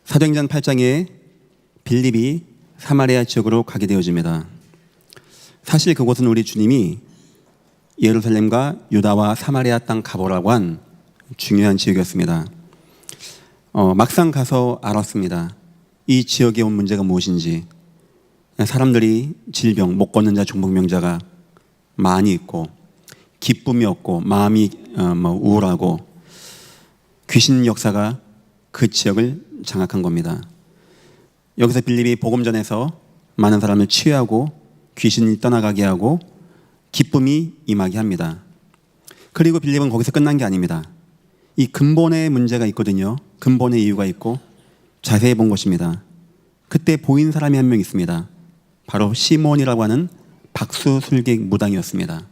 사도행전 8장에 빌립이 사마리아 지역으로 가게 되어집니다. 사실 그곳은 우리 주님이 예루살렘과 유다와 사마리아 땅 가보라고 한 중요한 지역이었습니다. 막상 가서 알았습니다. 이 지역에 온 문제가 무엇인지. 사람들이 질병, 못 걷는 자, 중풍병자가 많이 있고, 기쁨이 없고, 마음이 우울하고, 귀신 역사가 그 지역을 장악한 겁니다. 여기서 빌립이 복음 전해서 많은 사람을 치유하고 귀신이 떠나가게 하고 기쁨이 임하게 합니다. 그리고 빌립은 거기서 끝난 게 아닙니다. 이 근본의 문제가 있거든요. 근본의 이유가 있고 자세히 본 것입니다. 그때 보인 사람이 한 명 있습니다. 바로 시몬이라고 하는 박수술객 무당이었습니다.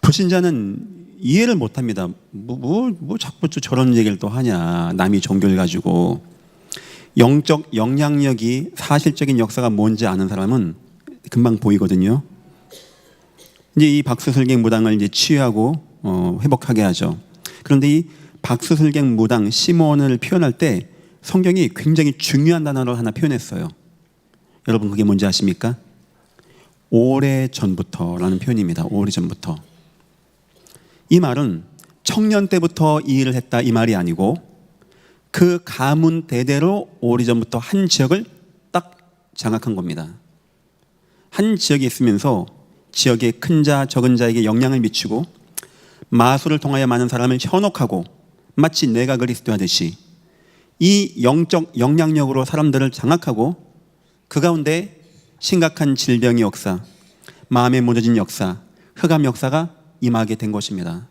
불신자는 이해를 못합니다. 뭐 자꾸 저런 얘기를 또 하냐. 남이 종교를 가지고. 영적 영향력이 사실적인 역사가 뭔지 아는 사람은 금방 보이거든요. 이제 이 박수술객 무당을 이제 치유하고 회복하게 하죠. 그런데 이 박수술객 무당 시몬을 표현할 때 성경이 굉장히 중요한 단어를 하나 표현했어요. 여러분 그게 뭔지 아십니까? 오래전부터라는 표현입니다. 오래전부터. 이 말은 청년 때부터 이 일을 했다 이 말이 아니고 그 가문 대대로 오래전부터 한 지역을 딱 장악한 겁니다. 한 지역에 있으면서 지역의 큰 자 적은 자에게 영향을 미치고 마술을 통하여 많은 사람을 현혹하고 마치 내가 그리스도 하듯이 이 영적 영향력으로 사람들을 장악하고 그 가운데 심각한 질병의 역사, 마음에 무너진 역사, 흑암 역사가 임하게 된 것입니다.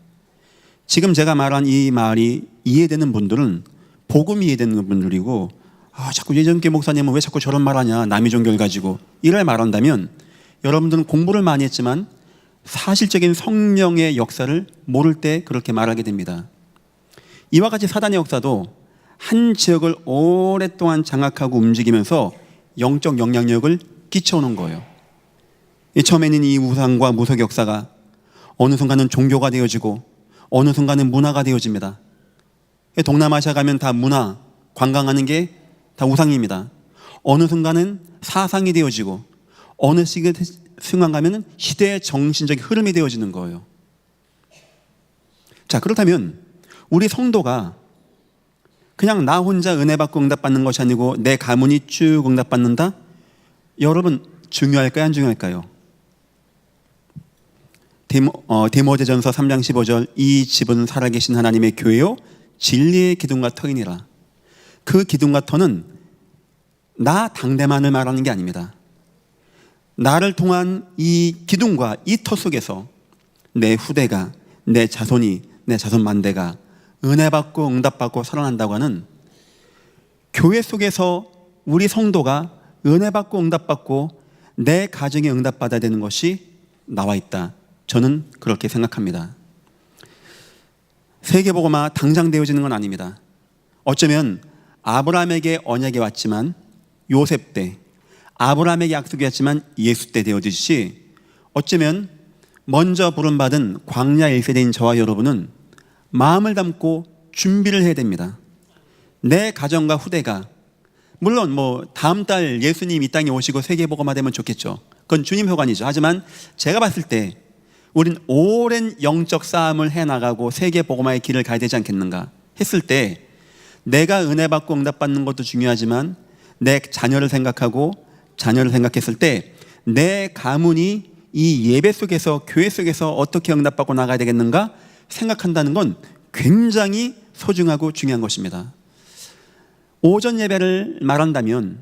지금 제가 말한 이 말이 이해되는 분들은 복음이 이해되는 분들이고 자꾸 예전께 목사님은 왜 자꾸 저런 말하냐 남의 종교를 가지고 이를 말한다면 여러분들은 공부를 많이 했지만 사실적인 성령의 역사를 모를 때 그렇게 말하게 됩니다. 이와 같이 사단의 역사도 한 지역을 오랫동안 장악하고 움직이면서 영적 영향력을 끼쳐오는 거예요. 처음에는 이 우상과 무속 역사가 어느 순간은 종교가 되어지고 어느 순간은 문화가 되어집니다. 동남아시아 가면 다 문화, 관광하는 게 다 우상입니다. 어느 순간은 사상이 되어지고 어느 순간 가면 시대의 정신적인 흐름이 되어지는 거예요. 자, 그렇다면 우리 성도가 그냥 나 혼자 은혜 받고 응답받는 것이 아니고 내 가문이 쭉 응답받는다? 여러분 중요할까요? 안 중요할까요? 디모데전서 3장 15절 이 집은 살아계신 하나님의 교회요 진리의 기둥과 터이니라. 그 기둥과 터는 나 당대만을 말하는 게 아닙니다. 나를 통한 이 기둥과 이 터 속에서 내 후대가 내 자손이 내 자손 만대가 은혜 받고 응답받고 살아난다고 하는 교회 속에서 우리 성도가 은혜 받고 응답받고 내 가정에 응답받아야 되는 것이 나와 있다. 저는 그렇게 생각합니다. 세계복음화 당장 되어지는 건 아닙니다. 어쩌면 아브라함에게 언약이 왔지만 요셉 때, 아브라함에게 약속이 왔지만 예수 때 되어지듯이 어쩌면 먼저 부름받은 광야 1세대인 저와 여러분은 마음을 담고 준비를 해야 됩니다. 내 가정과 후대가 물론 다음 달 예수님 이 땅에 오시고 세계복음화 되면 좋겠죠. 그건 주님 효관이죠. 하지만 제가 봤을 때 우린 오랜 영적 싸움을 해나가고 세계복음화의 길을 가야 되지 않겠는가 했을 때 내가 은혜 받고 응답받는 것도 중요하지만 내 자녀를 생각하고 자녀를 생각했을 때 내 가문이 이 예배 속에서 교회 속에서 어떻게 응답받고 나가야 되겠는가 생각한다는 건 굉장히 소중하고 중요한 것입니다. 오전 예배를 말한다면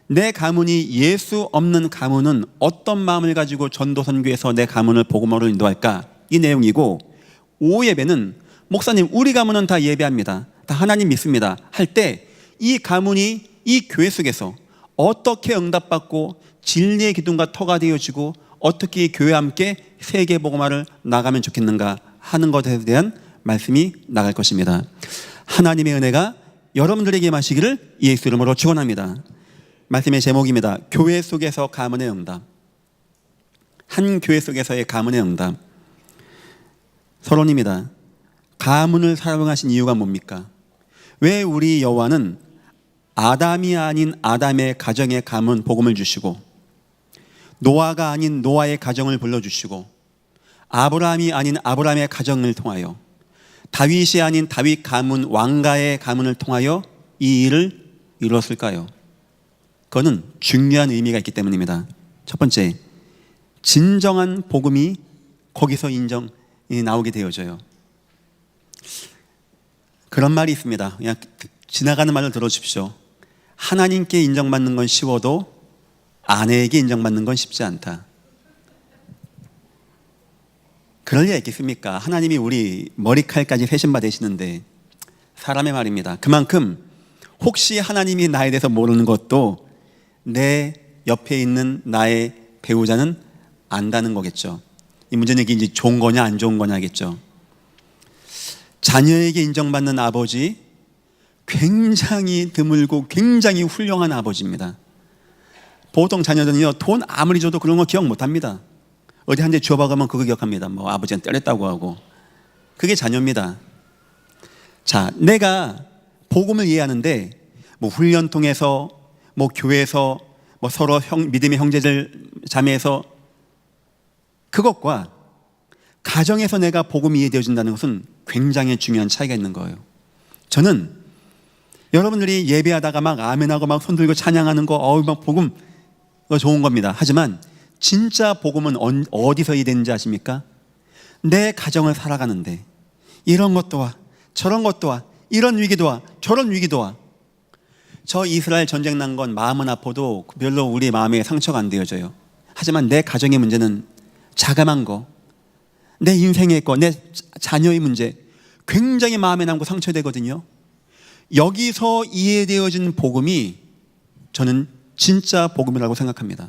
내 가문이 예수 없는 가문은 어떤 마음을 가지고 전도 선교에서 내 가문을 복음으로 인도할까 이 내용이고 오후 예배는 목사님 우리 가문은 다 예배합니다. 다 하나님 믿습니다. 할 때 이 가문이 이 교회 속에서 어떻게 응답받고 진리의 기둥과 터가 되어지고 어떻게 이 교회와 함께 세계 복음화를 나가면 좋겠는가 하는 것에 대한 말씀이 나갈 것입니다. 하나님의 은혜가 여러분들에게 임하시기를 예수 이름으로 축원합니다. 말씀의 제목입니다. 교회 속에서 가문의 응답. 한 교회 속에서의 가문의 응답. 서론입니다. 가문을 사용하신 이유가 뭡니까? 왜 우리 여호와는 아담이 아닌 아담의 가정에 가문 복음을 주시고, 노아가 아닌 노아의 가정을 불러주시고, 아브라함이 아닌 아브라함의 가정을 통하여, 다윗이 아닌 다윗 가문 왕가의 가문을 통하여 이 일을 이루었을까요? 그거는 중요한 의미가 있기 때문입니다. 첫 번째, 진정한 복음이 거기서 나오게 되어져요. 그런 말이 있습니다. 그냥 지나가는 말로 들어주십시오. 하나님께 인정받는 건 쉬워도 아내에게 인정받는 건 쉽지 않다. 그럴 리가 있겠습니까? 하나님이 우리 머리칼까지 세신바 되시는데, 사람의 말입니다. 그만큼 혹시 하나님이 나에 대해서 모르는 것도 내 옆에 있는 나의 배우자는 안다는 거겠죠. 이 문제는 이게 이제 좋은 거냐 안 좋은 거냐겠죠. 자녀에게 인정받는 아버지, 굉장히 드물고 굉장히 훌륭한 아버지입니다. 보통 자녀들은요, 돈 아무리 줘도 그런 거 기억 못 합니다. 어디 한 대 주워박으면 그거 기억합니다. 뭐 아버지는 때렸다고 하고. 그게 자녀입니다. 자, 내가 복음을 이해하는데 뭐 훈련 통해서, 뭐 교회에서, 뭐 서로 믿음의 형제들 자매에서, 그것과 가정에서 내가 복음이 이해되어진다는 것은 굉장히 중요한 차이가 있는 거예요. 저는 여러분들이 예배하다가 막 아멘하고 막 손들고 찬양하는 거, 막 복음, 그거 좋은 겁니다. 하지만 진짜 복음은 어디서 이해되는지 아십니까? 내 가정을 살아가는데 이런 것도 와, 저런 것도 와, 이런 위기도 와, 저런 위기도 와. 저 이스라엘 전쟁 난 건 마음은 아파도 별로 우리 마음에 상처가 안 되어져요. 하지만 내 가정의 문제는 자그만 거, 내 인생의 거, 내 자녀의 문제, 굉장히 마음에 남고 상처되거든요. 여기서 이해되어진 복음이 저는 진짜 복음이라고 생각합니다.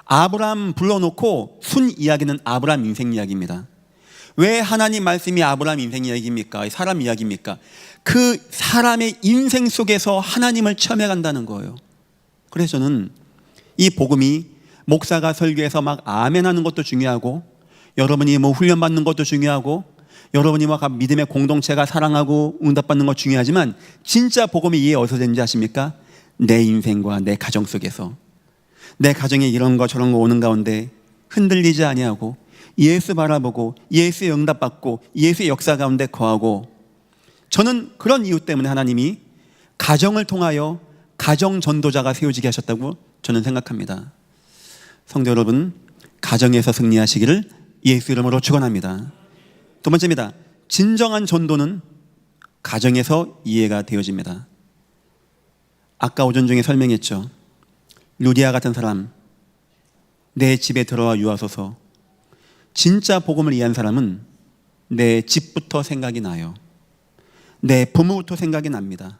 아브라함 불러놓고 순 이야기는 아브라함 인생 이야기입니다. 왜 하나님 말씀이 아브라함 인생 이야기입니까? 사람 이야기입니까? 그 사람의 인생 속에서 하나님을 체험해 간다는 거예요. 그래서 저는 이 복음이 목사가 설교해서 막 아멘하는 것도 중요하고, 여러분이 뭐 훈련받는 것도 중요하고, 여러분이 막 믿음의 공동체가 사랑하고 응답받는 것 중요하지만, 진짜 복음이 이해 어디서 되는지 아십니까? 내 인생과 내 가정 속에서, 내 가정에 이런 거 저런 거 오는 가운데 흔들리지 아니하고 예수 바라보고 예수의 응답받고 예수의 역사 가운데 거하고, 저는 그런 이유 때문에 하나님이 가정을 통하여 가정 전도자가 세워지게 하셨다고 저는 생각합니다. 성도 여러분, 가정에서 승리하시기를 예수 이름으로 축원합니다. 두 번째입니다. 진정한 전도는 가정에서 이해가 되어집니다. 아까 오전 중에 설명했죠. 루디아 같은 사람, 내 집에 들어와 유하소서. 진짜 복음을 이해한 사람은 내 집부터 생각이 나요. 내 부모부터 생각이 납니다.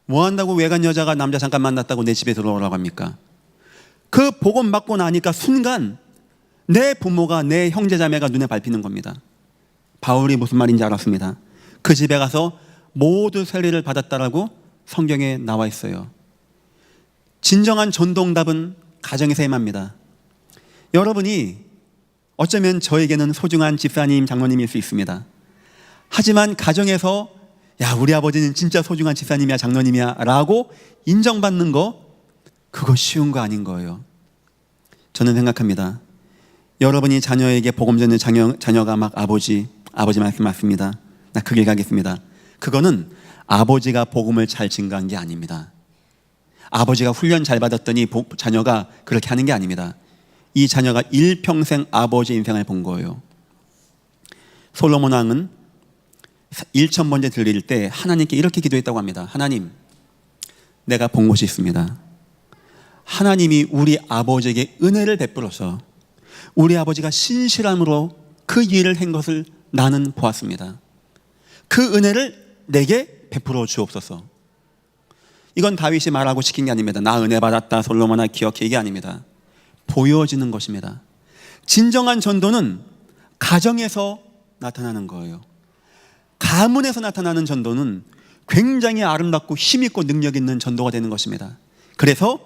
뭐 한다고 외간 여자가 남자 잠깐 만났다고 내 집에 들어오라고 합니까? 그 복음 받고 나니까 순간 내 부모가, 내 형제자매가 눈에 밟히는 겁니다. 바울이 무슨 말인지 알았습니다. 그 집에 가서 모두 세례를 받았다라고 성경에 나와 있어요. 진정한 전도응답은 가정에서 임합니다. 여러분이 어쩌면 저에게는 소중한 집사님, 장로님일 수 있습니다. 하지만 가정에서 야, 우리 아버지는 진짜 소중한 집사님이야, 장로님이야 라고 인정받는 거, 그거 쉬운 거 아닌 거예요. 저는 생각합니다. 여러분이 자녀에게 복음 전는 자녀가 막 아버지 말씀 맞습니다, 나 그 길 가겠습니다. 그거는 아버지가 복음을 잘 증거한 게 아닙니다. 아버지가 훈련 잘 받았더니 자녀가 그렇게 하는 게 아닙니다. 이 자녀가 일평생 아버지 인생을 본 거예요. 솔로몬 왕은 1,000번째 들릴 때 하나님께 이렇게 기도했다고 합니다. 하나님, 내가 본 것이 있습니다. 하나님이 우리 아버지에게 은혜를 베풀어서 우리 아버지가 신실함으로 그 일을 한 것을 나는 보았습니다. 그 은혜를 내게 베풀어 주옵소서. 이건 다윗이 말하고 시킨 게 아닙니다. 나 은혜 받았다, 솔로몬아 기억해, 이게 아닙니다. 보여지는 것입니다. 진정한 전도는 가정에서 나타나는 거예요. 가문에서 나타나는 전도는 굉장히 아름답고 힘있고 능력 있는 전도가 되는 것입니다. 그래서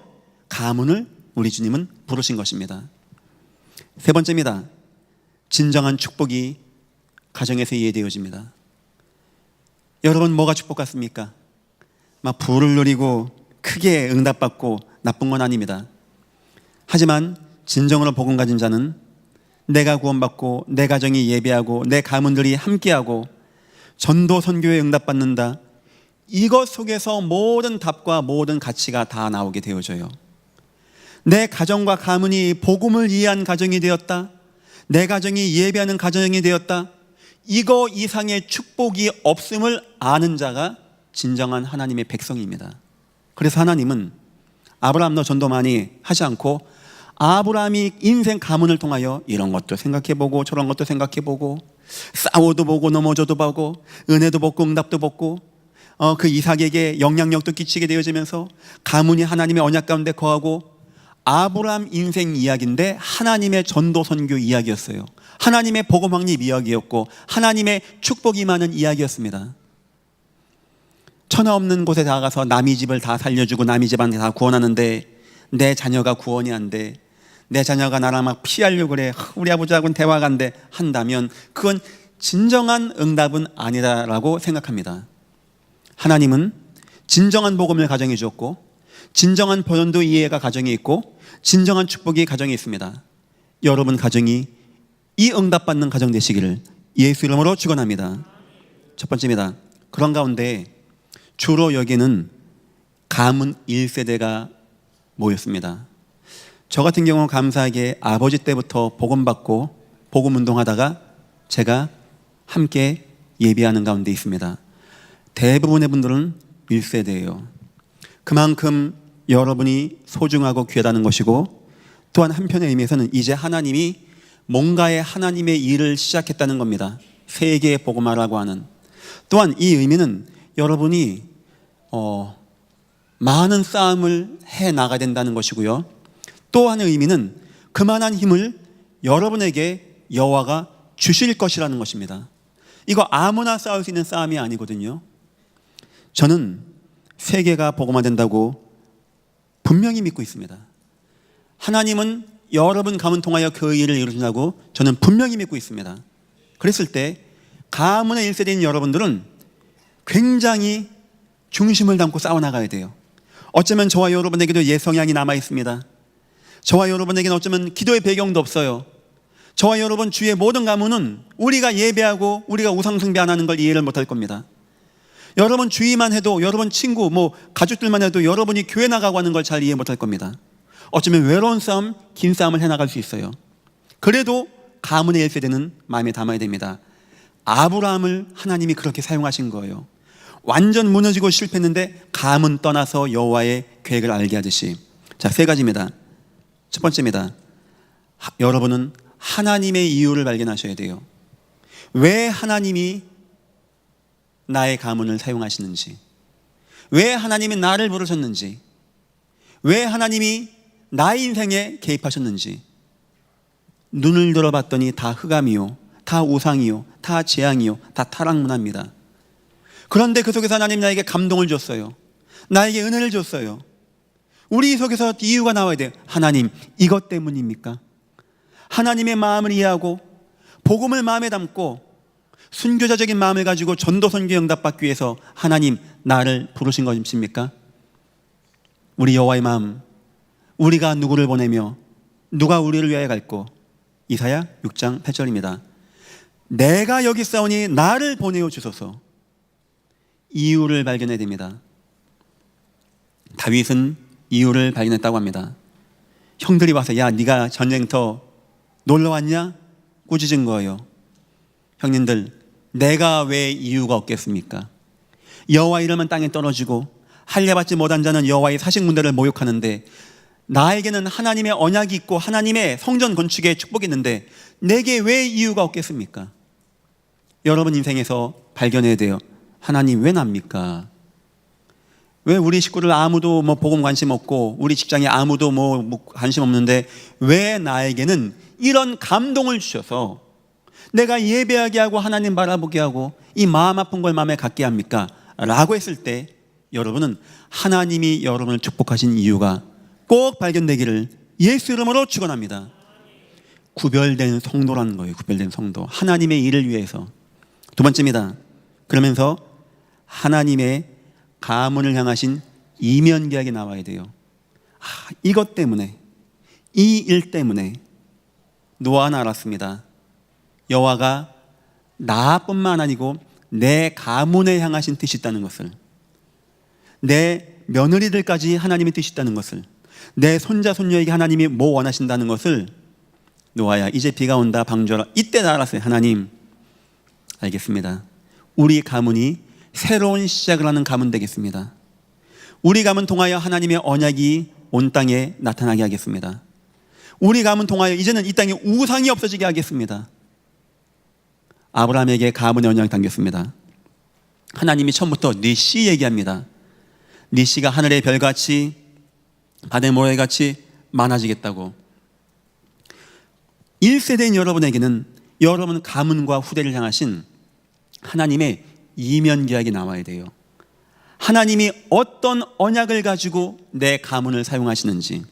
가문을 우리 주님은 부르신 것입니다. 세 번째입니다. 진정한 축복이 가정에서 이해되어집니다. 여러분, 뭐가 축복 같습니까? 막 부를 누리고 크게 응답받고 나쁜 건 아닙니다. 하지만 진정으로 복음 가진 자는 내가 구원받고 내 가정이 예배하고 내 가문들이 함께하고 전도 선교에 응답받는다. 이것 속에서 모든 답과 모든 가치가 다 나오게 되어져요. 내 가정과 가문이 복음을 이해한 가정이 되었다. 내 가정이 예배하는 가정이 되었다. 이거 이상의 축복이 없음을 아는 자가 진정한 하나님의 백성입니다. 그래서 하나님은 아브라함 너 전도 많이 하지 않고 아브라함이 인생 가문을 통하여 이런 것도 생각해보고 저런 것도 생각해보고 싸워도 보고 넘어져도 보고 은혜도 받고 응답도 받고 그 이삭에게 영향력도 끼치게 되어지면서 가문이 하나님의 언약 가운데 거하고 아브라함 인생 이야기인데 하나님의 전도 선교 이야기였어요. 하나님의 복음 확립 이야기였고 하나님의 축복이 많은 이야기였습니다. 천하 없는 곳에 나가서 남의 집을 다 살려주고 남의 집한테 다 구원하는데 내 자녀가 구원이 안 돼. 내 자녀가 나랑 막 피하려고 그래. 우리 아버지하고는 대화가 안 돼. 한다면 그건 진정한 응답은 아니다라고 생각합니다. 하나님은 진정한 복음을 가정해 주었고 진정한 번도 이해가 가정에 있고 진정한 축복이 가정에 있습니다. 여러분 가정이 이 응답받는 가정 되시기를 예수 이름으로 축원합니다. 첫 번째입니다. 그런 가운데 주로 여기는 가문 1세대가 모였습니다. 저 같은 경우는 감사하게 아버지 때부터 복음 받고 복음 운동하다가 제가 함께 예배하는 가운데 있습니다. 대부분의 분들은 1세대예요. 그만큼 여러분이 소중하고 귀하다는 것이고 또한 한편의 의미에서는 이제 하나님이 뭔가의 하나님의 일을 시작했다는 겁니다. 세계에 복음하라고 하는. 또한 이 의미는 여러분이 많은 싸움을 해 나가야 된다는 것이고요. 또 하나의 의미는 그만한 힘을 여러분에게 여호와가 주실 것이라는 것입니다. 이거 아무나 싸울 수 있는 싸움이 아니거든요. 저는 세계가 복음화된다고 분명히 믿고 있습니다. 하나님은 여러분 가문 통하여 그 일을 이루신다고 저는 분명히 믿고 있습니다. 그랬을 때 가문의 1세대인 여러분들은 굉장히 중심을 담고 싸워나가야 돼요. 어쩌면 저와 여러분에게도 옛 성향이 남아있습니다. 저와 여러분에게는 어쩌면 기도의 배경도 없어요. 저와 여러분 주위의 모든 가문은 우리가 예배하고 우리가 우상숭배 안 하는 걸 이해를 못할 겁니다. 여러분 주위만 해도 여러분 친구 가족들만 해도 여러분이 교회 나가고 하는 걸 잘 이해 못할 겁니다. 어쩌면 외로운 싸움, 긴 싸움을 해나갈 수 있어요. 그래도 가문의 1세대는 마음에 담아야 됩니다. 아브라함을 하나님이 그렇게 사용하신 거예요. 완전 무너지고 실패했는데 가문 떠나서 여호와의 계획을 알게 하듯이. 자, 세 가지입니다. 첫 번째입니다. 여러분은 하나님의 이유를 발견하셔야 돼요. 왜 하나님이 나의 가문을 사용하시는지, 왜 하나님이 나를 부르셨는지, 왜 하나님이 나의 인생에 개입하셨는지. 눈을 들어봤더니 다 흑암이요, 다 우상이요, 다 재앙이요, 다 타락문화입니다. 그런데 그 속에서 하나님 나에게 감동을 줬어요. 나에게 은혜를 줬어요. 우리 속에서 이유가 나와야 돼요. 하나님, 이것 때문입니까? 하나님의 마음을 이해하고 복음을 마음에 담고 순교자적인 마음을 가지고 전도 선교 응답받기 위해서 하나님 나를 부르신 것입니까? 우리 여호와의 마음, 우리가 누구를 보내며 누가 우리를 위하여 갈고. 이사야 6장 8절입니다. 내가 여기 싸우니 나를 보내어 주소서. 이유를 발견해야 됩니다. 다윗은 이유를 발견했다고 합니다. 형들이 와서 야 네가 전쟁터 놀러 왔냐? 꾸짖은 거예요. 형님들, 내가 왜 이유가 없겠습니까? 여호와 이름은 땅에 떨어지고 할례받지 못한 자는 여호와의 사식문들을 모욕하는데 나에게는 하나님의 언약이 있고 하나님의 성전 건축에 축복이 있는데 내게 왜 이유가 없겠습니까? 여러분 인생에서 발견해야 돼요. 하나님 왜 납니까? 왜 우리 식구들 아무도 복음 관심 없고 우리 직장에 아무도 관심 없는데 왜 나에게는 이런 감동을 주셔서 내가 예배하게 하고 하나님 바라보게 하고 이 마음 아픈 걸 마음에 갖게 합니까? 라고 했을 때 여러분은 하나님이 여러분을 축복하신 이유가 꼭 발견되기를 예수 이름으로 축원합니다. 구별된 성도라는 거예요. 구별된 성도. 하나님의 일을 위해서. 두 번째입니다. 그러면서 하나님의 가문을 향하신 이면 계약이 나와야 돼요. 이것 때문에, 이 일 때문에 노아는 알았습니다. 여호와가 나뿐만 아니고 내 가문에 향하신 뜻이 있다는 것을, 내 며느리들까지 하나님의 뜻이 있다는 것을, 내 손자 손녀에게 하나님이 뭐 원하신다는 것을, 노아야 이제 비가 온다 방주하라. 이때 다 알았어요. 하나님, 알겠습니다. 우리 가문이 새로운 시작을 하는 가문 되겠습니다. 우리 가문 통하여 하나님의 언약이 온 땅에 나타나게 하겠습니다. 우리 가문 통하여 이제는 이 땅에 우상이 없어지게 하겠습니다. 아브라함에게 가문의 언약을 당겼습니다. 하나님이 처음부터 네 씨 얘기합니다. 네 씨가 하늘의 별같이 바다의 모래같이 많아지겠다고. 1세대인 여러분에게는 여러분 가문과 후대를 향하신 하나님의 이면 계약이 나와야 돼요. 하나님이 어떤 언약을 가지고 내 가문을 사용하시는지.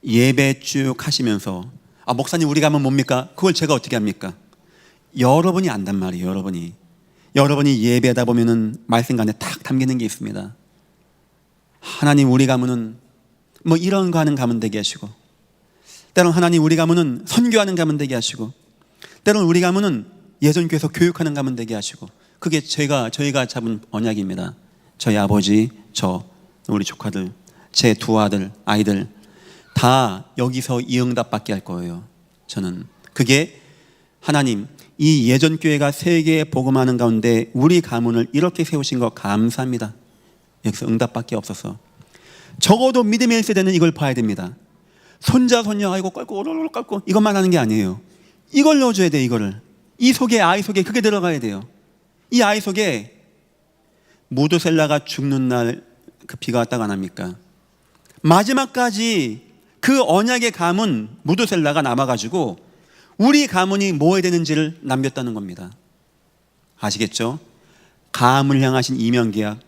예배 쭉 하시면서 목사님 우리 가문 뭡니까? 그걸 제가 어떻게 합니까? 여러분이 안단 말이에요. 여러분이 예배하다 보면은 말씀간에 탁 담기는 게 있습니다. 하나님 우리 가문은 뭐 이런 거 하는 가문 되게 하시고, 때론 하나님 우리 가문은 선교하는 가문 되게 하시고, 때론 우리 가문은 예전 교회에서 교육하는 가문 되게 하시고. 그게 저희가 잡은 언약입니다. 저희 아버지, 우리 조카들, 제 두 아이들 다 여기서 이 응답 받게 할 거예요. 저는 그게 하나님 이 예전 교회가 세계에 복음하는 가운데 우리 가문을 이렇게 세우신 거 감사합니다. 여기서 응답 받게 없어서 적어도 믿음의 1세대는 이걸 봐야 됩니다. 손자 손녀 아이고 껄고 오로로 껄고 이것만 하는 게 아니에요. 이걸 넣어줘야 돼요. 이거를 이 속에 아이 속에 그게 들어가야 돼요. 이 아이 속에 무드셀라가 죽는 날 그 비가 왔다가 안 합니까? 마지막까지 그 언약의 가문 무드셀라가 남아가지고 우리 가문이 뭐 해야 되는지를 남겼다는 겁니다. 아시겠죠? 가문을 향하신 이면계약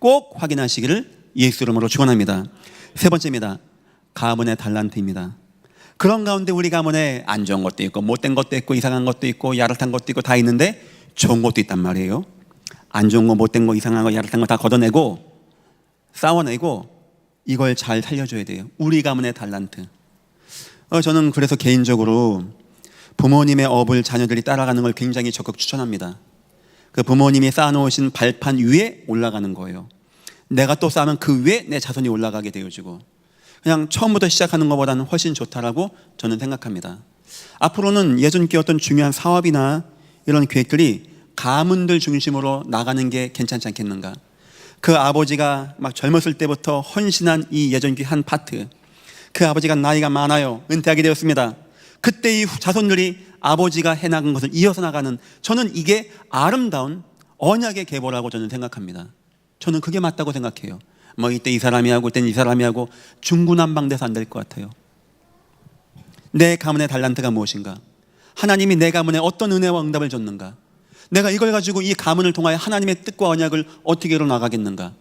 꼭 확인하시기를 예수 이름으로 축원합니다. 세 번째입니다. 가문의 달란트입니다. 그런 가운데 우리 가문에 안 좋은 것도 있고 못된 것도 있고 이상한 것도 있고 야릇한 것도 있고 다 있는데 좋은 것도 있단 말이에요. 안 좋은 거 못된 거 이상한 거 야릇한 거 다 걷어내고 싸워내고 이걸 잘 살려줘야 돼요. 우리 가문의 달란트. 저는 그래서 개인적으로 부모님의 업을 자녀들이 따라가는 걸 굉장히 적극 추천합니다. 그 부모님이 쌓아놓으신 발판 위에 올라가는 거예요. 내가 또 쌓으면 그 위에 내 자손이 올라가게 되어지고, 그냥 처음부터 시작하는 것보다는 훨씬 좋다라고 저는 생각합니다. 앞으로는 예전 께 어떤 중요한 사업이나 이런 계획들이 가문들 중심으로 나가는 게 괜찮지 않겠는가. 그 아버지가 막 젊었을 때부터 헌신한 이 예전기 한 파트, 그 아버지가 나이가 많아요. 은퇴하게 되었습니다. 그때 이 자손들이 아버지가 해나간 것을 이어서 나가는, 저는 이게 아름다운 언약의 계보라고 저는 생각합니다. 저는 그게 맞다고 생각해요. 뭐 이때 이 사람이 하고 이때는 이 사람이 하고 중구난방돼서 안 될 것 같아요. 내 가문의 달란트가 무엇인가? 하나님이 내 가문에 어떤 은혜와 응답을 줬는가? 내가 이걸 가지고 이 가문을 통하여 하나님의 뜻과 언약을 어떻게 이뤄나가겠는가?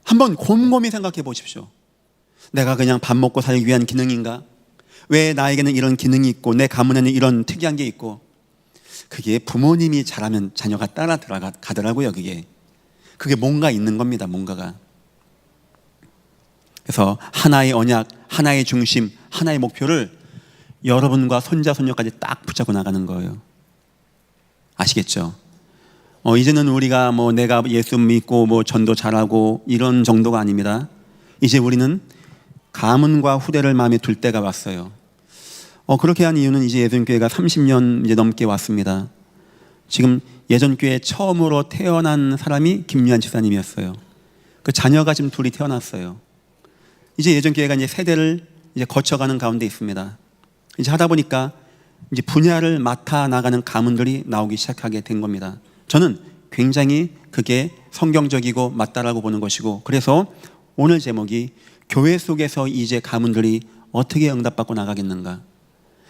한번 곰곰이 생각해 보십시오. 내가 그냥 밥 먹고 살기 위한 기능인가? 왜 나에게는 이런 기능이 있고 내 가문에는 이런 특이한 게 있고? 그게 부모님이 잘하면 자녀가 따라 들어가더라고요. 그게 뭔가 있는 겁니다. 뭔가가. 그래서 하나의 언약, 하나의 중심, 하나의 목표를 여러분과 손자 손녀까지 딱 붙잡고 나가는 거예요. 아시겠죠? 이제는 우리가 뭐 내가 예수 믿고 뭐 전도 잘하고 이런 정도가 아닙니다. 이제 우리는 가문과 후대를 마음에 둘 때가 왔어요. 그렇게 한 이유는 이제 예전교회가 30년 이제 넘게 왔습니다. 지금 예전교회 처음으로 태어난 사람이 김유한 집사님이었어요. 그 자녀가 지금 둘이 태어났어요. 이제 예전교회가 이제 세대를 이제 거쳐가는 가운데 있습니다. 이제 하다 보니까 이제 분야를 맡아 나가는 가문들이 나오기 시작하게 된 겁니다. 저는 굉장히 그게 성경적이고 맞다라고 보는 것이고, 그래서 오늘 제목이 교회 속에서 이제 가문들이 어떻게 응답받고 나가겠는가.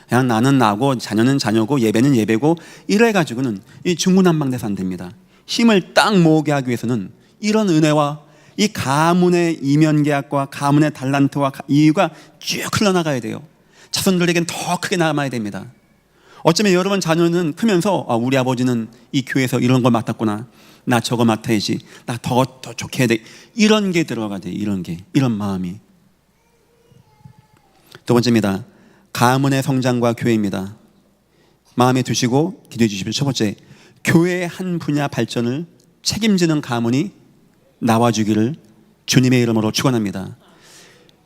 그냥 나는 나고 자녀는 자녀고 예배는 예배고 이래가지고는 이 중구난방돼서 안 됩니다. 힘을 딱 모으게 하기 위해서는 이런 은혜와 이 가문의 이면계약과 가문의 달란트와 이유가 쭉 흘러나가야 돼요. 자손들에겐 더 크게 남아야 됩니다. 어쩌면 여러분 자녀는 크면서 우리 아버지는 이 교회에서 이런 걸 맡았구나, 나 저거 맡아야지, 나 더 좋게 해야 돼, 이런 게 들어가야 돼. 이런 마음이. 두 번째입니다. 가문의 성장과 교회입니다. 마음에 두시고 기도해 주십시오. 첫 번째, 교회의 한 분야 발전을 책임지는 가문이 나와주기를 주님의 이름으로 축원합니다.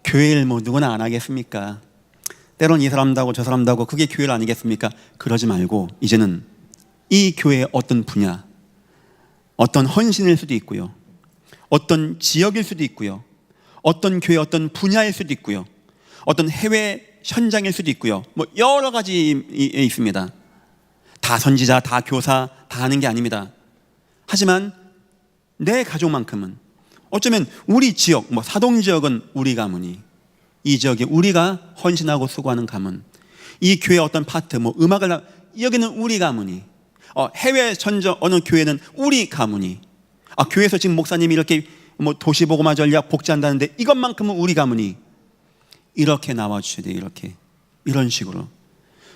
교회 일 뭐 누구나 안 하겠습니까? 때론 이 사람도 하고 저 사람도 하고 그게 교회 일 아니겠습니까? 그러지 말고 이제는 이 교회의 어떤 분야, 어떤 헌신일 수도 있고요, 어떤 지역일 수도 있고요, 어떤 교회 어떤 분야일 수도 있고요, 어떤 해외 현장일 수도 있고요, 뭐 여러 가지에 있습니다. 다 선지자, 다 교사, 다 하는 게 아닙니다. 하지만 내 가족만큼은, 어쩌면 우리 지역, 뭐 사동 지역은 우리 가문이, 이 지역에 우리가 헌신하고 수고하는 가문, 이 교회 어떤 파트, 뭐 음악을, 여기는 우리 가문이, 해외 전적 어느 교회는 우리 가문이, 교회에서 지금 목사님이 이렇게 뭐 도시보고마 전략 복지한다는데 이것만큼은 우리 가문이, 이렇게 나와주셔야 돼요. 이런 식으로.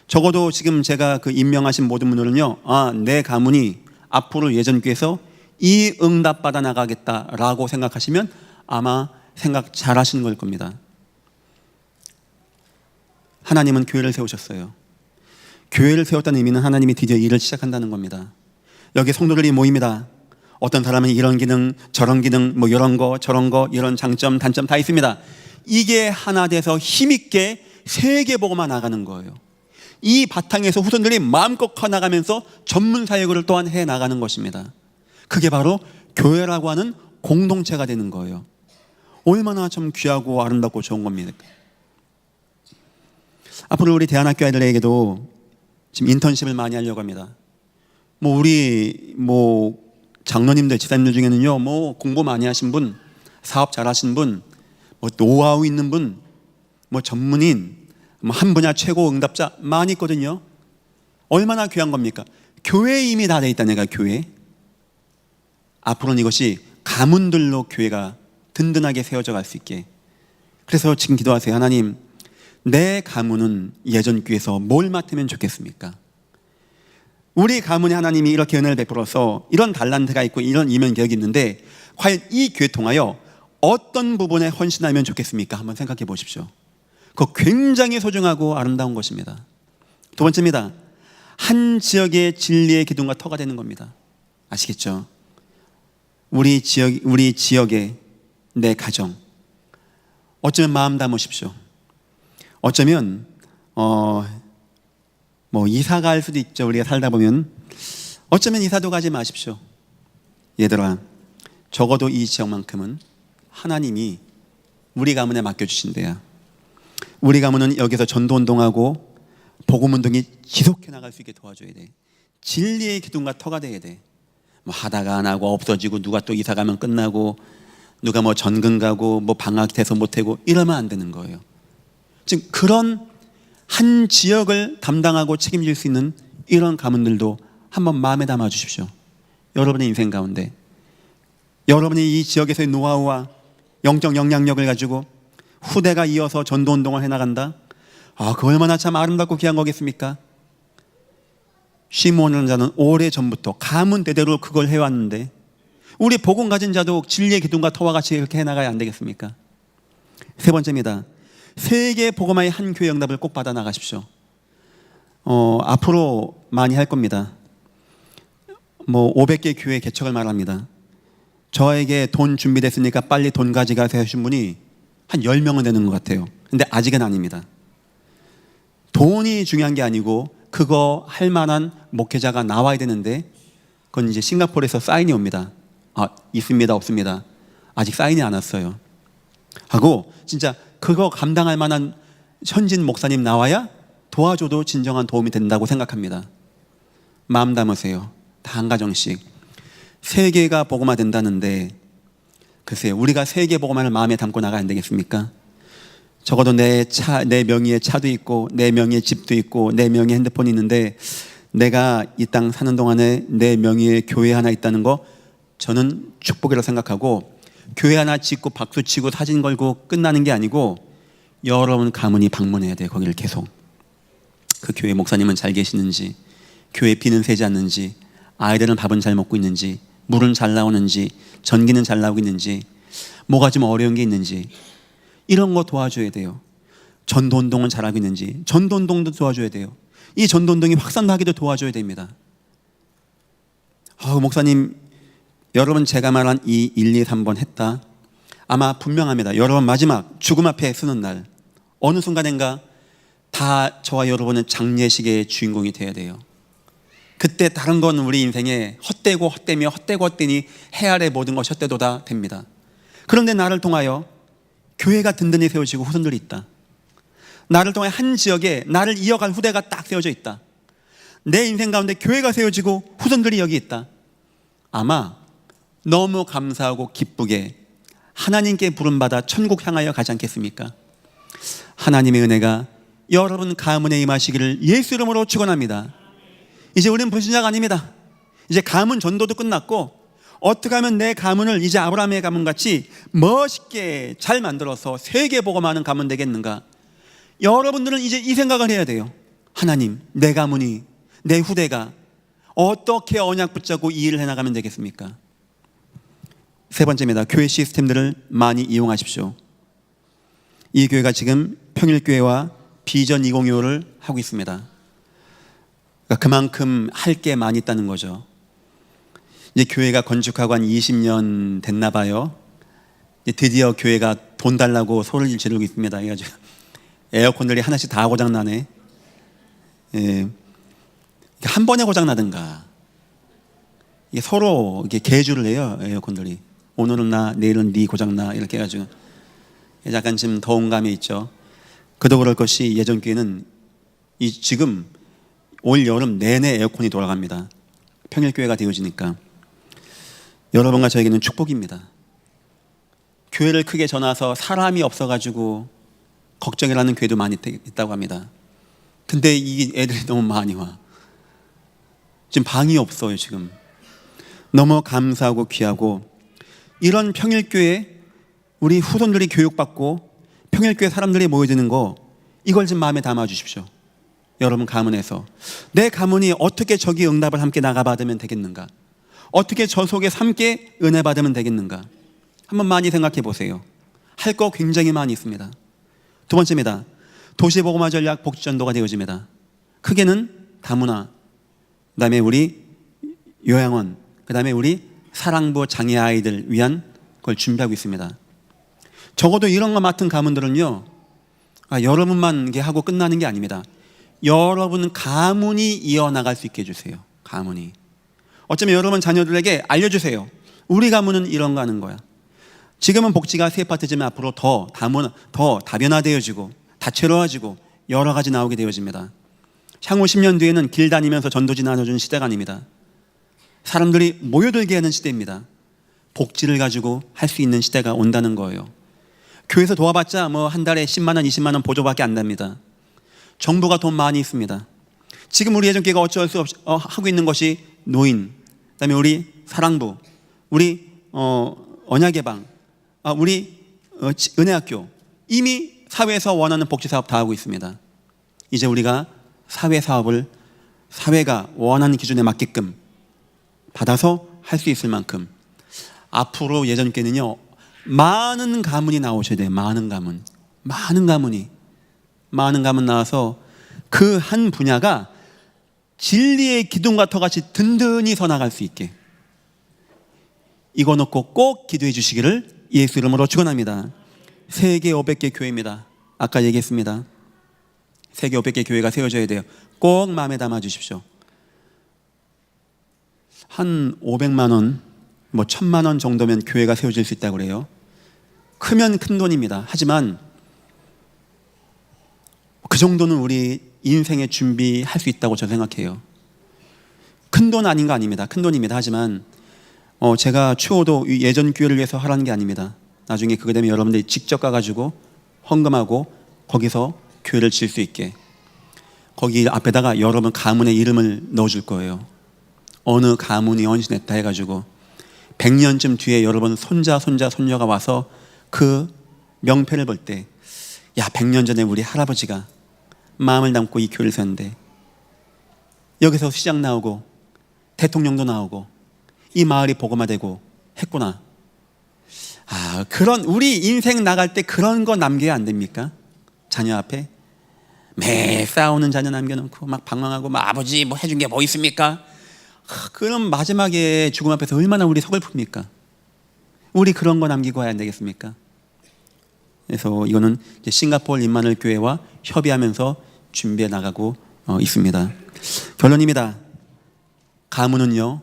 적어도 지금 제가 그 임명하신 모든 분들은요, 내 가문이 앞으로 예전교회에서 이 응답 받아 나가겠다라고 생각하시면 아마 생각 잘 하시는 걸 겁니다. 하나님은 교회를 세우셨어요. 교회를 세웠다는 의미는 하나님이 드디어 일을 시작한다는 겁니다. 여기 성도들이 모입니다. 어떤 사람은 이런 기능, 저런 기능, 뭐 이런 거, 저런 거, 이런 장점, 단점 다 있습니다. 이게 하나 돼서 힘있게 세계보고만 나가는 거예요. 이 바탕에서 후손들이 마음껏 커나가면서 전문 사역을 또한 해 나가는 것입니다. 그게 바로 교회라고 하는 공동체가 되는 거예요. 얼마나 참 귀하고 아름답고 좋은 겁니다. 앞으로 우리 대안학교 아이들에게도 지금 인턴십을 많이 하려고 합니다. 우리 장로님들, 지사님들 중에는요, 공부 많이 하신 분, 사업 잘 하신 분, 노하우 있는 분, 전문인, 한 분야 최고 응답자 많이 있거든요. 얼마나 귀한 겁니까? 교회에 이미 다 돼 있다. 내가 교회. 앞으로는 이것이 가문들로 교회가 든든하게 세워져 갈 수 있게. 그래서 지금 기도하세요. 하나님, 내 가문은 예전 교회에서 뭘 맡으면 좋겠습니까? 우리 가문에 하나님이 이렇게 은혜를 베풀어서 이런 달란트가 있고 이런 이면 계획이 있는데 과연 이 교회 통하여 어떤 부분에 헌신하면 좋겠습니까? 한번 생각해 보십시오. 그거 굉장히 소중하고 아름다운 것입니다. 두 번째입니다. 한 지역의 진리의 기둥과 터가 되는 겁니다. 아시겠죠? 우리 지역의 내 가정. 어쩌면 마음 담으십시오. 어쩌면 이사 갈 수도 있죠. 우리가 살다 보면 어쩌면 이사도 가지 마십시오. 얘들아, 적어도 이 지역만큼은 하나님이 우리 가문에 맡겨주신대야. 우리 가문은 여기서 전도운동하고 복음운동이 지속해 나갈 수 있게 도와줘야 돼. 진리의 기둥과 터가 돼야 돼. 하다가 안 하고 없어지고 누가 또 이사 가면 끝나고 누가 전근 가고 방학 돼서 못하고 이러면 안 되는 거예요. 지금 그런 한 지역을 담당하고 책임질 수 있는 이런 가문들도 한번 마음에 담아 주십시오. 여러분의 인생 가운데 여러분이 이 지역에서의 노하우와 영적 영향력을 가지고 후대가 이어서 전도운동을 해나간다. 그 얼마나 참 아름답고 귀한 거겠습니까? 시몬이라는 자는 오래전부터 가문 대대로 그걸 해왔는데 우리 복음 가진 자도 진리의 기둥과 터와 같이 이렇게 해나가야 안 되겠습니까? 세 번째입니다. 세계 복음화의 한 교회 응답을 꼭 받아 나가십시오. 앞으로 많이 할 겁니다. 500개 교회 개척을 말합니다. 저에게 돈 준비됐으니까 빨리 돈 가져가세요 하신 분이 한 10명은 되는 것 같아요. 근데 아직은 아닙니다. 돈이 중요한 게 아니고 그거 할 만한 목회자가 나와야 되는데 그건 이제 싱가포르에서 사인이 옵니다. 있습니다, 없습니다. 아직 사인이 안 왔어요. 하고 진짜 그거 감당할 만한 현진 목사님 나와야 도와줘도 진정한 도움이 된다고 생각합니다. 마음 담으세요. 다 한 가정씩. 세계가 복음화 된다는데 글쎄요, 우리가 세계 복음화를 마음에 담고 나가야 안 되겠습니까? 적어도 내 명의의 차도 있고 내 명의의 집도 있고 내 명의의 핸드폰이 있는데 내가 이 땅 사는 동안에 내 명의의 교회 하나 있다는 거 저는 축복이라고 생각하고, 교회 하나 짓고 박수치고 사진 걸고 끝나는 게 아니고 여러분 가문이 방문해야 돼요. 거기를 계속. 그 교회 목사님은 잘 계시는지, 교회 비는 새지 않는지, 아이들은 밥은 잘 먹고 있는지 물은 잘 나오는지, 전기는 잘 나오고 있는지, 뭐가 좀 어려운 게 있는지 이런 거 도와줘야 돼요. 전도운동은 잘하고 있는지 전도운동도 도와줘야 돼요. 이 전도운동이 확산하기도 도와줘야 됩니다. 목사님, 여러분 제가 말한 이 1, 2, 3번 했다. 아마 분명합니다. 여러분 마지막 죽음 앞에 서는 날 어느 순간인가 다 저와 여러분은 장례식의 주인공이 되어야 돼요. 그때 다른 건 우리 인생에 헛되고 헛되며 헛되고 헛되니 해 아래 모든 것이 헛되도다 됩니다. 그런데 나를 통하여 교회가 든든히 세워지고 후손들이 있다. 나를 통해 한 지역에 나를 이어갈 후대가 딱 세워져 있다. 내 인생 가운데 교회가 세워지고 후손들이 여기 있다. 아마 너무 감사하고 기쁘게 하나님께 부름받아 천국 향하여 가지 않겠습니까? 하나님의 은혜가 여러분 가문에 임하시기를 예수 이름으로 축원합니다. 이제 우리는 불신자가 아닙니다. 이제 가문 전도도 끝났고 어떻게 하면 내 가문을 이제 아브라함의 가문같이 멋있게 잘 만들어서 세계 복음하는 가문 되겠는가? 여러분들은 이제 이 생각을 해야 돼요. 하나님, 내 가문이, 내 후대가 어떻게 언약 붙잡고 이 일을 해나가면 되겠습니까? 세 번째입니다. 교회 시스템들을 많이 이용하십시오. 이 교회가 지금 평일교회와 비전 2025를 하고 있습니다. 그러니까 그만큼 할 게 많이 있다는 거죠. 이제 교회가 건축하고 한 20년 됐나 봐요. 드디어 교회가 돈 달라고 소리를 지르고 있습니다. 그래가지고 에어컨들이 하나씩 다 고장나네. 예. 한 번에 고장나든가. 이게 서로 이렇게 계주를 해요. 에어컨들이. 오늘은 나, 내일은 네 고장나. 이렇게 해가지고. 약간 지금 더운 감이 있죠. 그도 그럴 것이 예전 교회는 지금 올 여름 내내 에어컨이 돌아갑니다. 평일교회가 되어지니까. 여러분과 저에게는 축복입니다. 교회를 크게 전화서 사람이 없어가지고 걱정이라는 교회도 많이 있다고 합니다. 근데 이 애들이 너무 많이 와. 지금 방이 없어요. 지금 너무 감사하고 귀하고, 이런 평일교회 우리 후손들이 교육받고 평일교회 사람들이 모여드는 거, 이걸 좀 마음에 담아 주십시오. 여러분 가문에서 내 가문이 어떻게 저기 응답을 함께 나가받으면 되겠는가? 어떻게 저 속에 함께 은혜 받으면 되겠는가? 한번 많이 생각해 보세요. 할 거 굉장히 많이 있습니다. 두 번째입니다. 도시복음화 전략 복지전도가 되어집니다. 크게는 다문화, 그 다음에 우리 요양원, 그 다음에 우리 사랑부 장애 아이들 위한 걸 준비하고 있습니다. 적어도 이런 거 맡은 가문들은요, 여러분만 이게 하고 끝나는 게 아닙니다. 여러분 가문이 이어나갈 수 있게 해주세요. 가문이. 어쩌면 여러분 자녀들에게 알려주세요. 우리 가문은 이런 거 하는 거야. 지금은 복지가 세 파트지만 앞으로 더 다변화되어지고 다채로워지고 여러 가지 나오게 되어집니다. 향후 10년 뒤에는 길 다니면서 전도지 나눠주는 시대가 아닙니다. 사람들이 모여들게 하는 시대입니다. 복지를 가지고 할 수 있는 시대가 온다는 거예요. 교회에서 도와봤자 뭐 한 달에 10만 원, 20만 원 보조밖에 안 됩니다. 정부가 돈 많이 있습니다. 지금 우리 예전교회가 어쩔 수 없이 하고 있는 것이 노인, 그다음에 우리 사랑부, 우리 언약예방, 우리 은혜학교, 이미 사회에서 원하는 복지사업 다 하고 있습니다. 이제 우리가 사회사업을 사회가 원하는 기준에 맞게끔 받아서 할 수 있을 만큼, 앞으로 예전께는요 많은 가문이 나오셔야 돼요. 많은 가문이 나와서 그 한 분야가 진리의 기둥과 터같이 든든히 서나갈 수 있게, 이거 놓고 꼭 기도해 주시기를 예수 이름으로 축원합니다. 세계 500개 교회입니다. 아까 얘기했습니다. 세계 500개 교회가 세워져야 돼요. 꼭 마음에 담아 주십시오. 한 500만 원, 1000만 원 정도면 교회가 세워질 수 있다고 그래요. 크면 큰 돈입니다. 하지만 그 정도는 우리 인생에 준비할 수 있다고 저는 생각해요. 큰 돈 아닌 거 아닙니다. 큰 돈입니다. 하지만 제가 추호도 예전 교회를 위해서 하라는 게 아닙니다. 나중에 그거 되면 여러분들이 직접 가가지고 헌금하고 거기서 교회를 질 수 있게, 거기 앞에다가 여러분 가문의 이름을 넣어줄 거예요. 어느 가문이 헌신했다 해가지고 100년쯤 뒤에 여러분 손녀가 와서 그 명패를 볼 때, 야, 100년 전에 우리 할아버지가 마음을 담고 이 교회를 세웠는데 여기서 시장 나오고 대통령도 나오고 이 마을이 복음화되고 했구나. 그런 우리 인생 나갈 때 그런 거 남겨야 안 됩니까? 자녀 앞에 매 싸우는 자녀 남겨놓고 막 방황하고 막 아버지 뭐 해준 게 뭐 있습니까? 그럼 마지막에 죽음 앞에서 얼마나 우리 속을 풉니까? 우리 그런 거 남기고 와야 안 되겠습니까? 그래서 이거는 이제 싱가포르 임마누엘 교회와 협의하면서 준비해 나가고 있습니다. 결론입니다. 가문은요,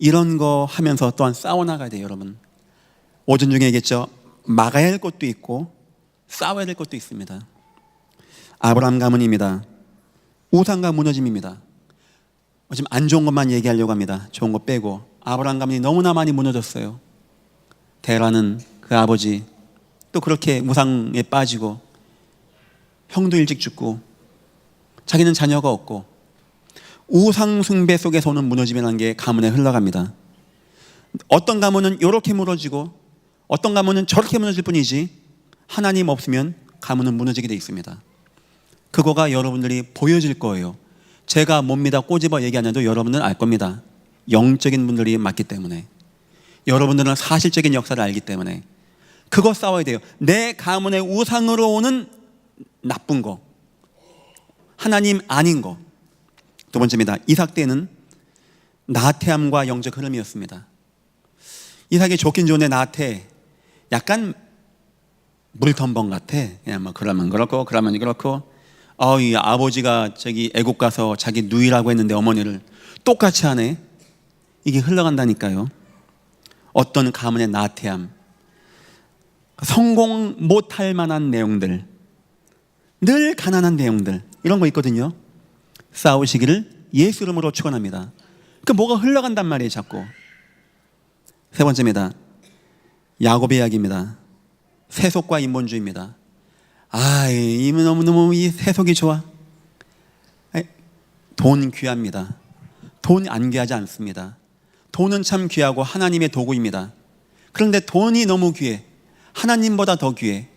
이런 거 하면서 또한 싸워나가야 돼요, 여러분. 오전 중에 얘기했죠. 막아야 할 것도 있고 싸워야 될 것도 있습니다. 아브라함 가문입니다. 우상과 무너짐입니다. 지금 안 좋은 것만 얘기하려고 합니다. 좋은 거 빼고. 아브라함 가문이 너무나 많이 무너졌어요. 데라는 그 아버지 또 그렇게 우상에 빠지고 형도 일찍 죽고 자기는 자녀가 없고 우상 숭배 속에서 오는 무너짐이라는 게 가문에 흘러갑니다. 어떤 가문은 이렇게 무너지고 어떤 가문은 저렇게 무너질 뿐이지 하나님 없으면 가문은 무너지게 돼 있습니다. 그거가 여러분들이 보여질 거예요. 제가 뭡니다 꼬집어 얘기 안 해도 여러분들은 알 겁니다. 영적인 분들이 맞기 때문에, 여러분들은 사실적인 역사를 알기 때문에 그거 싸워야 돼요. 내 가문의 우상으로 오는 나쁜 거, 하나님 아닌 거. 두 번째입니다. 이삭 때는 나태함과 영적 흐름이었습니다. 이삭이 좋긴 좋은데 나태, 약간 물텀벙 같아. 그냥 뭐 그러면 그렇고 그러면 그렇고. 이 아버지가 저기 애국 가서 자기 누이라고 했는데 어머니를 똑같이 하네. 이게 흘러간다니까요. 어떤 가문의 나태함, 성공 못할 만한 내용들, 늘 가난한 내용들, 이런 거 있거든요. 싸우시기를 예수 이름으로 축원합니다. 그 뭐가 흘러간단 말이에요, 자꾸. 세 번째입니다. 야곱의 이야기입니다. 세속과 인본주의입니다. 이미 너무너무 이 세속이 좋아. 돈 귀합니다. 돈 안 귀하지 않습니다. 돈은 참 귀하고 하나님의 도구입니다. 그런데 돈이 너무 귀해. 하나님보다 더 귀해.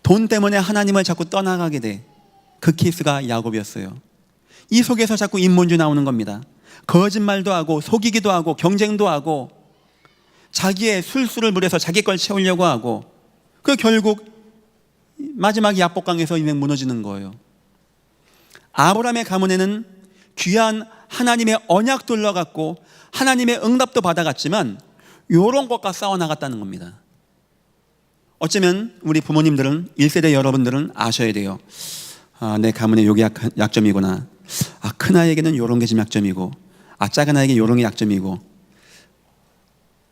돈 때문에 하나님을 자꾸 떠나가게 돼. 그 케이스가 야곱이었어요. 이 속에서 자꾸 인본주의 나오는 겁니다. 거짓말도 하고 속이기도 하고 경쟁도 하고 자기의 술수를 부려서 자기 걸 채우려고 하고, 그 결국 마지막 야복강에서 인생 무너지는 거예요. 아브라함의 가문에는 귀한 하나님의 언약도 흘러갔고 하나님의 응답도 받아갔지만 이런 것과 싸워나갔다는 겁니다. 어쩌면 우리 부모님들은, 1세대 여러분들은 아셔야 돼요. 내 가문에 요게 약점이구나. 큰아이에게는 이런 게 좀 약점이고, 작은 아이에게 이런 게 약점이고.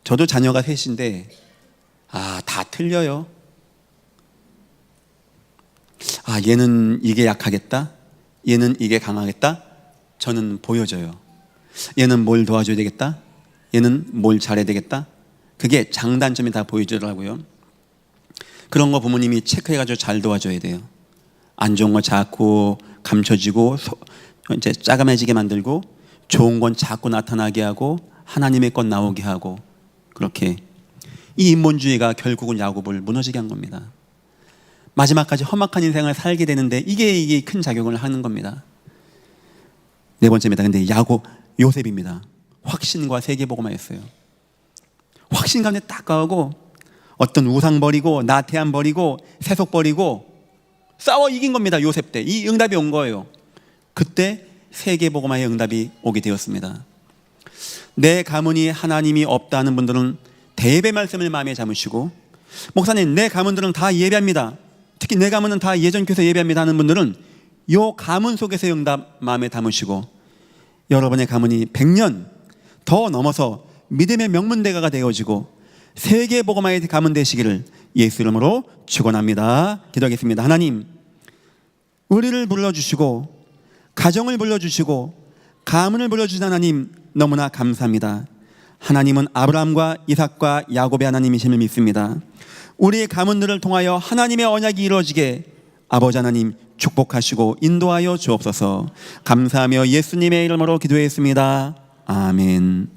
저도 자녀가 셋인데 다 틀려요. 얘는 이게 약하겠다, 얘는 이게 강하겠다. 저는 보여져요. 얘는 뭘 도와줘야 되겠다, 얘는 뭘 잘해야 되겠다. 그게 장단점이 다 보여주더라고요. 그런 거 부모님이 체크해가지고 잘 도와줘야 돼요. 안 좋은 거 자꾸 감춰지고 이제 짜감해지게 만들고, 좋은 건 자꾸 나타나게 하고 하나님의 것 나오게 하고, 그렇게 이 인본주의가 결국은 야곱을 무너지게 한 겁니다. 마지막까지 험악한 인생을 살게 되는데 이게 큰 작용을 하는 겁니다. 네 번째입니다. 근데 요셉입니다. 확신과 세계복음화였어요. 확신 가운데 딱 가고 어떤 우상 버리고 나태함 버리고 세속 버리고 싸워 이긴 겁니다. 요셉 때 이 응답이 온 거예요. 그때 세계복음화의 응답이 오게 되었습니다. 내 가문이 하나님이 없다는 분들은 대예배 말씀을 마음에 담으시고, 목사님 내 가문들은 다 예배합니다, 특히 내 가문은 다 예전교회에서 예배합니다 하는 분들은 요 가문 속에서의 응답 마음에 담으시고, 여러분의 가문이 100년 더 넘어서 믿음의 명문대가가 되어지고 세계복음화의 가문 되시기를 예수 이름으로 축원합니다. 기도하겠습니다. 하나님, 우리를 불러주시고 가정을 불러주시고 가문을 불러주신 하나님 너무나 감사합니다. 하나님은 아브라함과 이삭과 야곱의 하나님이심을 믿습니다. 우리의 가문들을 통하여 하나님의 언약이 이루어지게 아버지 하나님 축복하시고 인도하여 주옵소서. 감사하며 예수님의 이름으로 기도했습니다. 아멘.